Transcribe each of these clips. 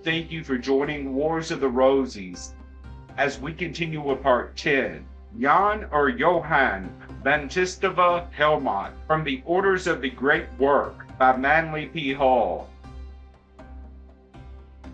thank you for joining Wars of the Rosies. As we continue with part 10, Jan or Johann Baptista van Helmont, from the Orders of the Great Work by Manly P. Hall.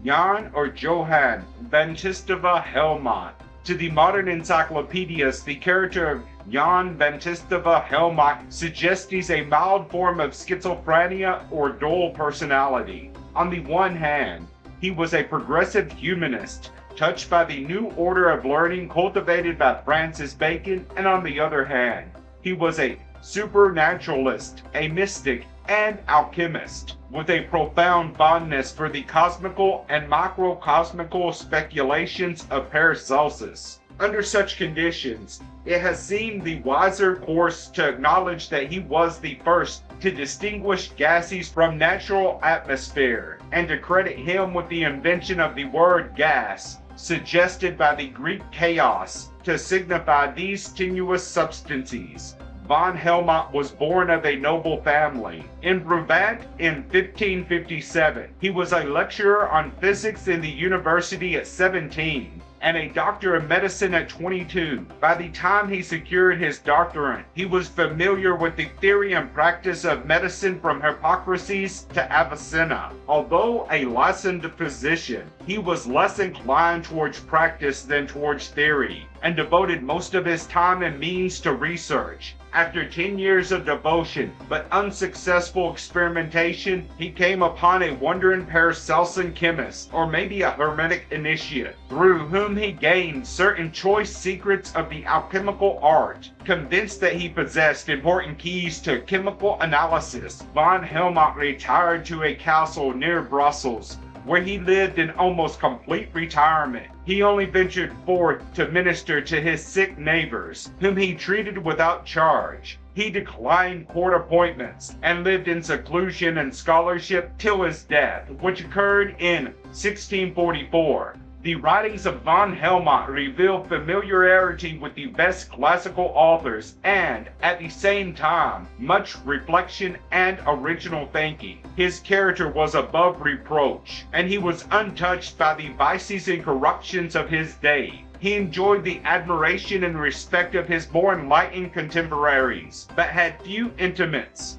Jan or Johann Baptista van Helmont. To the modern encyclopedists, the character of Jan Baptista van Helmont suggests he's a mild form of schizophrenia or dual personality. On the one hand, he was a progressive humanist, touched by the new order of learning cultivated by Francis Bacon, and on the other hand, he was a supernaturalist, a mystic, and alchemist, with a profound fondness for the cosmical and microcosmical speculations of Paracelsus. Under such conditions, it has seemed the wiser course to acknowledge that he was the first to distinguish gases from natural atmosphere, and to credit him with the invention of the word gas, suggested by the Greek chaos, to signify these tenuous substances. Van Helmont was born of a noble family in Brabant in 1557. He was a lecturer on physics in the university at 17 and a doctor of medicine at 22. By the time he secured his doctorate, he was familiar with the theory and practice of medicine from Hippocrates to Avicenna. Although a licensed physician, he was less inclined towards practice than towards theory, and devoted most of his time and means to research. After 10 years of devotion but unsuccessful experimentation, he came upon a wandering Paracelsian chemist, or maybe a Hermetic initiate, through whom he gained certain choice secrets of the alchemical art. Convinced that he possessed important keys to chemical analysis, Van Helmont retired to a castle near Brussels, where he lived in almost complete retirement. He only ventured forth to minister to his sick neighbors, whom he treated without charge. He declined court appointments and lived in seclusion and scholarship till his death, which occurred in 1644. The writings of Van Helmont reveal familiarity with the best classical authors and, at the same time, much reflection and original thinking. His character was above reproach, and he was untouched by the vices and corruptions of his day. He enjoyed the admiration and respect of his more enlightened contemporaries, but had few intimates.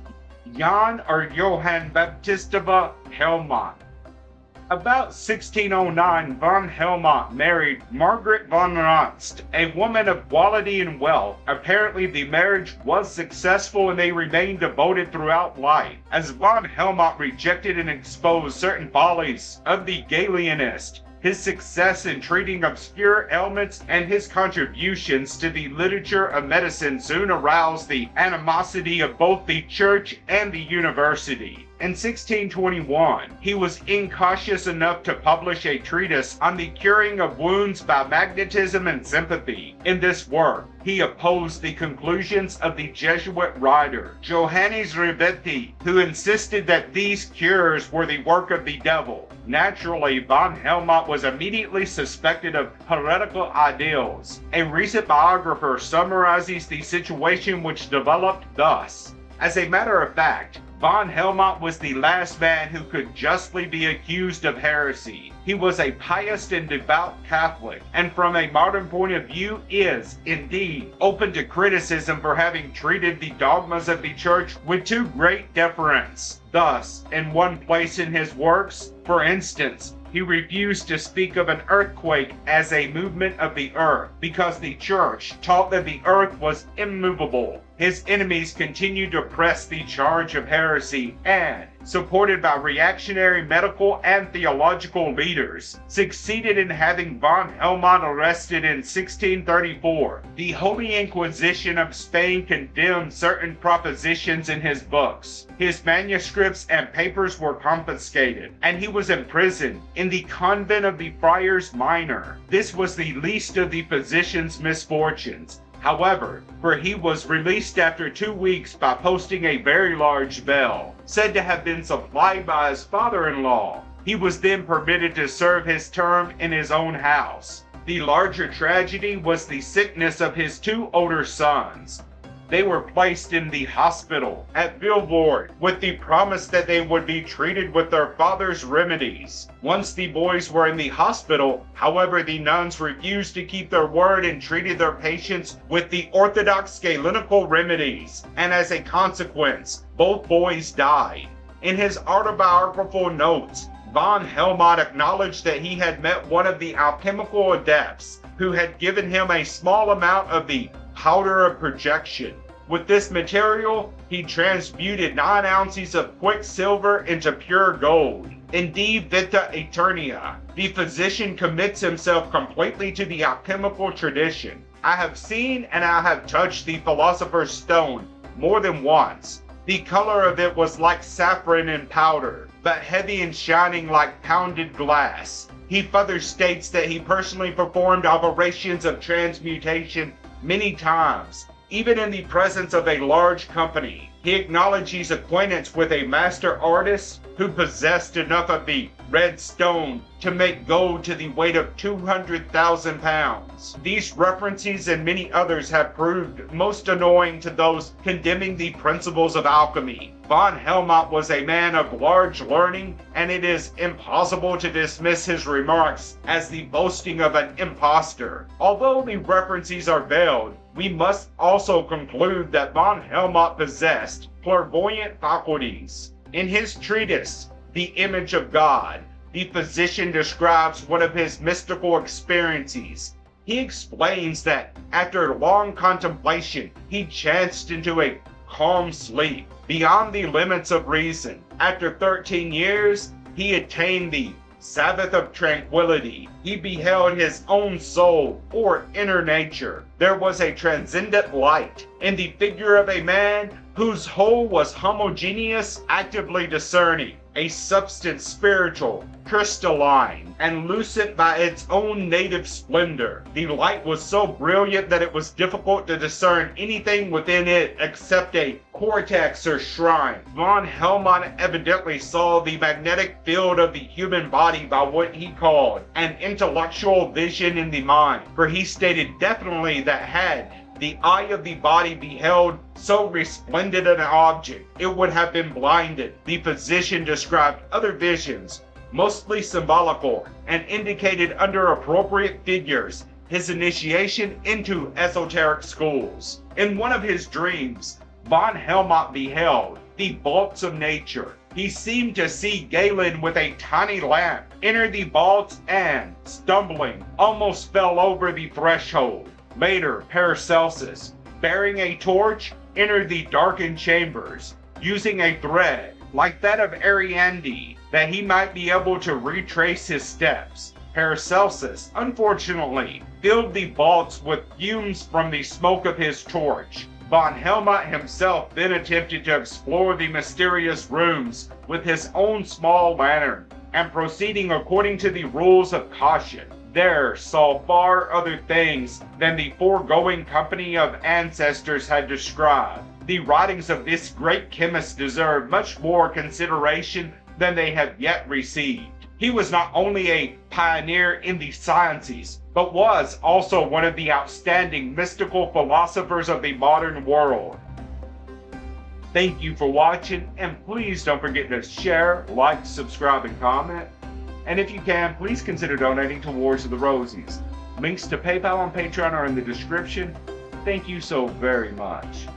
Jan or Johann Baptista van Helmont. About 1609, Van Helmont married Margaret van Ranst, a woman of quality and wealth. Apparently, the marriage was successful and they remained devoted throughout life. As Van Helmont rejected and exposed certain follies of the Galileanist, his success in treating obscure ailments and his contributions to the literature of medicine soon aroused the animosity of both the church and the university. In 1621, he was incautious enough to publish a treatise on the curing of wounds by magnetism and sympathy. In this work, he opposed the conclusions of the Jesuit writer Johannes Ribetti, who insisted that these cures were the work of the devil. Naturally, Van Helmont was immediately suspected of heretical ideals. A recent biographer summarizes the situation, which developed thus. As a matter of fact, Van Helmont was the last man who could justly be accused of heresy. He was a pious and devout Catholic, and from a modern point of view is, indeed, open to criticism for having treated the dogmas of the Church with too great deference. Thus, in one place in his works, for instance, he refused to speak of an earthquake as a movement of the earth, because the Church taught that the earth was immovable. His enemies continued to press the charge of heresy and, supported by reactionary medical and theological leaders, succeeded in having Van Helmont arrested in 1634. The Holy Inquisition of Spain condemned certain propositions in his books. His manuscripts and papers were confiscated, and he was imprisoned in the convent of the Friars Minor. This was the least of the physician's misfortunes. However, for he was released after 2 weeks by posting a very large bell, said to have been supplied by his father-in-law. He was then permitted to serve his term in his own house. The larger tragedy was the sickness of his 2 older sons. they were placed in the hospital at Vilvoorde with the promise that they would be treated with their father's remedies. Once the boys were in the hospital, however, the nuns refused to keep their word and treated their patients with the orthodox Galenical remedies, and as a consequence, both boys died. In his autobiographical notes, von Helmont acknowledged that he had met one of the alchemical adepts who had given him a small amount of the powder of projection. With this material, he transmuted 9 ounces of quicksilver into pure gold. In De Vita Aeterna, the physician commits himself completely to the alchemical tradition. I have seen and I have touched the philosopher's stone more than once. The color of it was like saffron in powder, but heavy and shining like pounded glass. He further states that he personally performed operations of transmutation many times, even in the presence of a large company. He acknowledged his acquaintance with a master artist who possessed enough of the red stone to make gold to the weight of 200,000 pounds. These references and many others have proved most annoying to those condemning the principles of alchemy. Von Helmont was a man of large learning, and it is impossible to dismiss his remarks as the boasting of an impostor. Although the references are veiled, we must also conclude that von Helmont possessed clairvoyant faculties. In his treatise, The Image of God, the physician describes one of his mystical experiences. He explains that after long contemplation, he chanced into a calm sleep beyond the limits of reason. After 13 years, he attained the Sabbath of tranquility. He beheld his own soul, or inner nature. There was a transcendent light in the figure of a man whose whole was homogeneous, actively discerning, a substance spiritual, crystalline, and lucent by its own native splendor. The light was so brilliant that it was difficult to discern anything within it except a cortex or shrine. Von Helmont evidently saw the magnetic field of the human body by what he called an intellectual vision in the mind, for he stated definitely that had the eye of the body beheld so resplendent an object, it would have been blinded. The physician described other visions, mostly symbolical, and indicated under appropriate figures his initiation into esoteric schools. In one of his dreams, von Helmont beheld the vaults of nature. He seemed to see Galen with a tiny lamp enter the vaults and, stumbling, almost fell over the threshold. Later, Paracelsus, bearing a torch, entered the darkened chambers, using a thread, like that of Ariadne, that he might be able to retrace his steps. Paracelsus, unfortunately, filled the vaults with fumes from the smoke of his torch. Von Helmont himself then attempted to explore the mysterious rooms with his own small lantern, and proceeding according to the rules of caution, there saw far other things than the foregoing company of ancestors had described. The writings of this great chemist deserve much more consideration than they have yet received. He was not only a pioneer in the sciences, but was also one of the outstanding mystical philosophers of the modern world. Thank you for watching, and please don't forget to share, like, subscribe, and comment. And if you can, please consider donating towards the Rosies. Links to PayPal and Patreon are in the description. Thank you so very much.